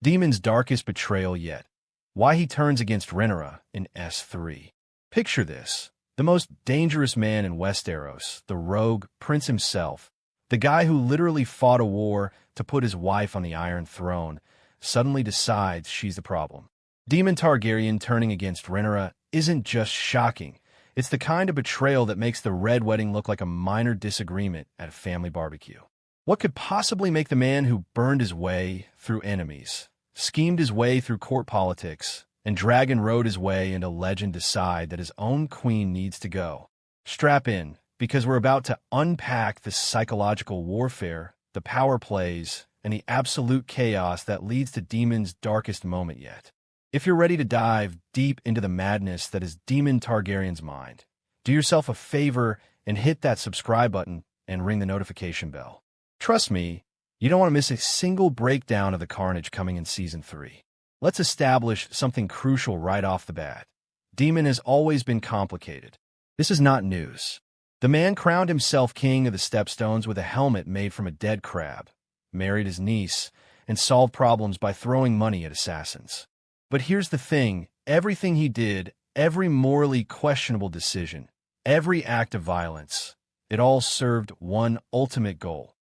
Daemon's darkest betrayal yet. Why he turns against Rhaenyra in S3. Picture this. The most dangerous man in Westeros, the rogue prince himself, the guy who literally fought a war to put his wife on the Iron Throne, suddenly decides she's the problem. Daemon Targaryen turning against Rhaenyra isn't just shocking. It's the kind of betrayal that makes the Red Wedding look like a minor disagreement at a family barbecue. What could possibly make the man who burned his way through enemies, schemed his way through court politics, and dragon rode his way into legend decide that his own queen needs to go? Strap in, because we're about to unpack the psychological warfare, the power plays, and the absolute chaos that leads to Daemon's darkest moment yet. If you're ready to dive deep into the madness that is Daemon Targaryen's mind, do yourself a favor and hit that subscribe button and ring the notification bell. Trust me, you don't want to miss a single breakdown of the carnage coming in Season 3. Let's establish something crucial right off the bat. Daemon has always been complicated. This is not news. The man crowned himself king of the Stepstones with a helmet made from a dead crab, married his niece, and solved problems by throwing money at assassins. But here's the thing, everything he did, every morally questionable decision, every act of violence, it all served one ultimate goal: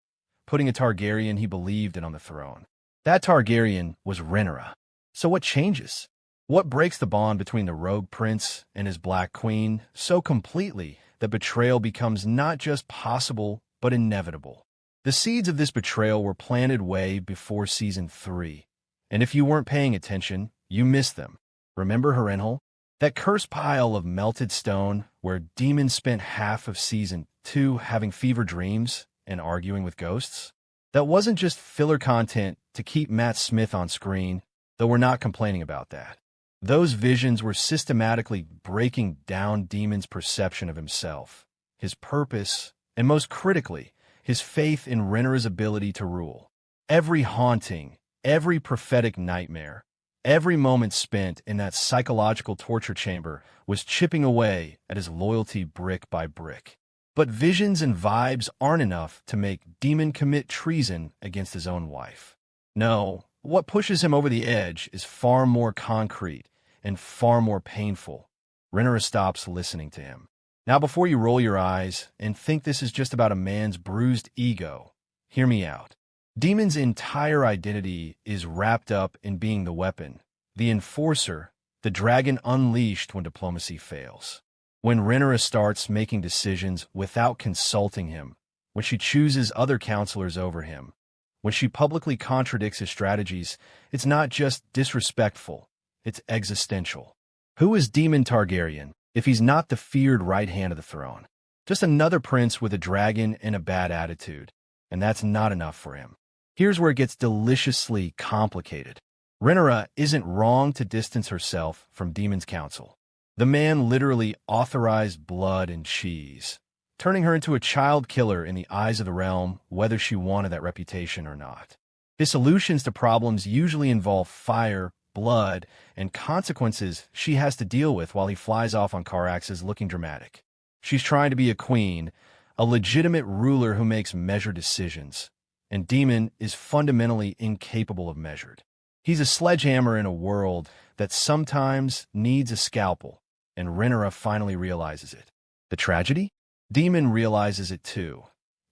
putting a Targaryen he believed in on the throne. That Targaryen was Rhaenyra. So what changes? What breaks the bond between the rogue prince and his Black Queen so completely that betrayal becomes not just possible, but inevitable? The seeds of this betrayal were planted way before Season 3, and if you weren't paying attention, you missed them. Remember Harrenhal? That cursed pile of melted stone where Daemon spent half of Season 2 having fever dreams and arguing with ghosts? That wasn't just filler content to keep Matt Smith on screen, though we're not complaining about that. Those visions were systematically breaking down Daemon's perception of himself, his purpose, and most critically, his faith in Rhaenyra's ability to rule. Every haunting, every prophetic nightmare, every moment spent in that psychological torture chamber was chipping away at his loyalty brick by brick. But visions and vibes aren't enough to make Daemon commit treason against his own wife. No, what pushes him over the edge is far more concrete and far more painful. Rhaenyra stops listening to him. Now, before you roll your eyes and think this is just about a man's bruised ego, hear me out. Daemon's entire identity is wrapped up in being the weapon, the enforcer, the dragon unleashed when diplomacy fails. When Rhaenyra starts making decisions without consulting him, when she chooses other counselors over him, when she publicly contradicts his strategies, it's not just disrespectful, it's existential. Who is Daemon Targaryen if he's not the feared right hand of the throne? Just another prince with a dragon and a bad attitude, and that's not enough for him. Here's where it gets deliciously complicated. Rhaenyra isn't wrong to distance herself from Daemon's counsel. The man literally authorized blood and cheese, turning her into a child killer in the eyes of the realm, whether she wanted that reputation or not. His solutions to problems usually involve fire, blood, and consequences she has to deal with while he flies off on car axes looking dramatic. She's trying to be a queen, a legitimate ruler who makes measured decisions, and Daemon is fundamentally incapable of measured. He's a sledgehammer in a world that sometimes needs a scalpel, and Rhaenyra finally realizes it. The tragedy? Daemon realizes it too,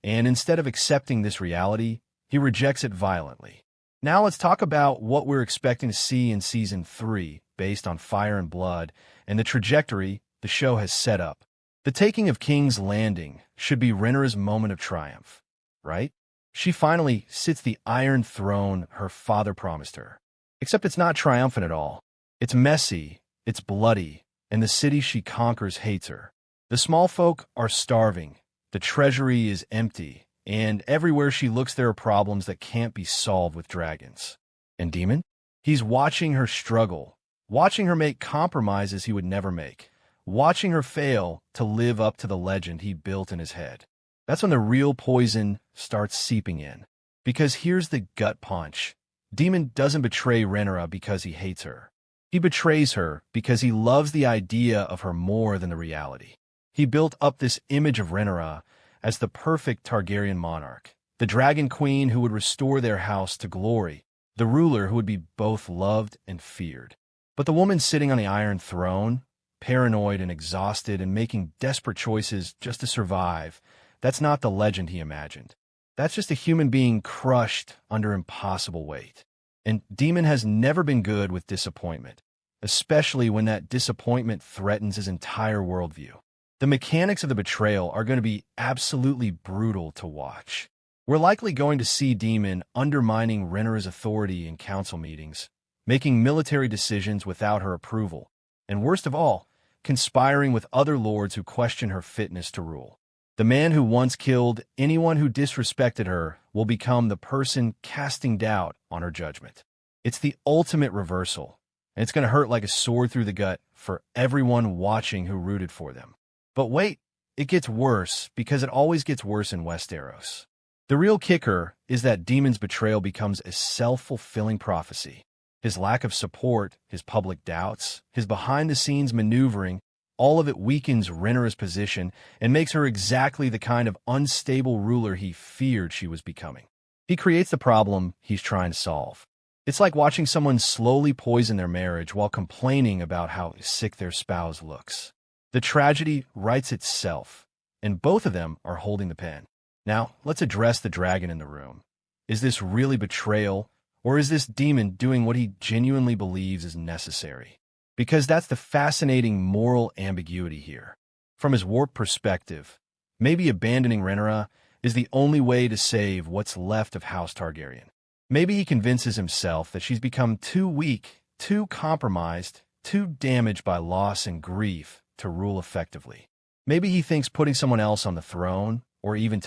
and instead of accepting this reality, he rejects it violently. Now let's talk about what we're expecting to see in Season 3 based on Fire and Blood and the trajectory the show has set up. The taking of King's Landing should be Rhaenyra's moment of triumph, right? She finally sits the Iron Throne her father promised her. Except it's not triumphant at all. It's messy, it's bloody, and the city she conquers hates her. The small folk are starving, the treasury is empty, and everywhere she looks there are problems that can't be solved with dragons. And Daemon? He's watching her struggle, watching her make compromises he would never make, watching her fail to live up to the legend he built in his head. That's when the real poison starts seeping in. Because here's the gut punch. Daemon doesn't betray Rhaenyra because he hates her. He betrays her because he loves the idea of her more than the reality. He built up this image of Rhaenyra as the perfect Targaryen monarch, the dragon queen who would restore their house to glory, the ruler who would be both loved and feared. But the woman sitting on the Iron Throne, paranoid and exhausted and making desperate choices just to survive, that's not the legend he imagined. That's just a human being crushed under impossible weight. And Daemon has never been good with disappointment, especially when that disappointment threatens his entire worldview. The mechanics of the betrayal are going to be absolutely brutal to watch. We're likely going to see Daemon undermining Rhaenyra's authority in council meetings, making military decisions without her approval, and worst of all, conspiring with other lords who question her fitness to rule. The man who once killed anyone who disrespected her will become the person casting doubt on her judgment. It's the ultimate reversal, and it's going to hurt like a sword through the gut for everyone watching who rooted for them. But wait, it gets worse because it always gets worse in Westeros. The real kicker is that Daemon's betrayal becomes a self-fulfilling prophecy. His lack of support, his public doubts, his behind-the-scenes maneuvering, all of it weakens Rhaenyra's position and makes her exactly the kind of unstable ruler he feared she was becoming. He creates the problem he's trying to solve. It's like watching someone slowly poison their marriage while complaining about how sick their spouse looks. The tragedy writes itself, and both of them are holding the pen. Now, let's address the dragon in the room. Is this really betrayal, or is this Daemon doing what he genuinely believes is necessary? Because that's the fascinating moral ambiguity here. From his warped perspective, maybe abandoning Rhaenyra is the only way to save what's left of House Targaryen. Maybe he convinces himself that she's become too weak, too compromised, too damaged by loss and grief to rule effectively. Maybe he thinks putting someone else on the throne, or even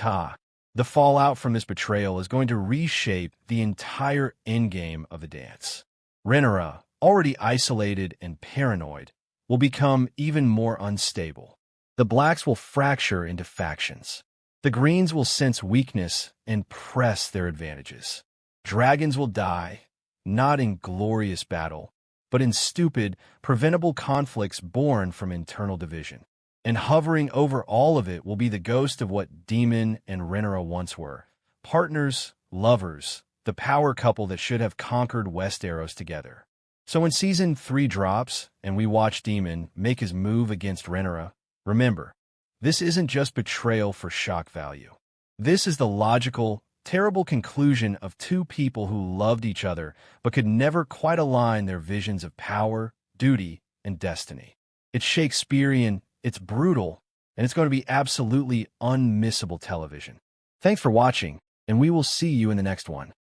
the fallout from this betrayal is going to reshape the entire endgame of the dance. Rhaenyra, already isolated and paranoid, will become even more unstable. The Blacks will fracture into factions. The Greens will sense weakness and press their advantages. Dragons will die, not in glorious battle, but in stupid, preventable conflicts born from internal division. And hovering over all of it will be the ghost of what Daemon and Rhaenyra once were. Partners, lovers, the power couple that should have conquered Westeros together. So when Season 3 drops, and we watch Daemon make his move against Rhaenyra, remember, this isn't just betrayal for shock value. This is the logical, terrible conclusion of two people who loved each other but could never quite align their visions of power, duty, and destiny. It's Shakespearean, it's brutal, and it's going to be absolutely unmissable television. Thanks for watching, and we will see you in the next one.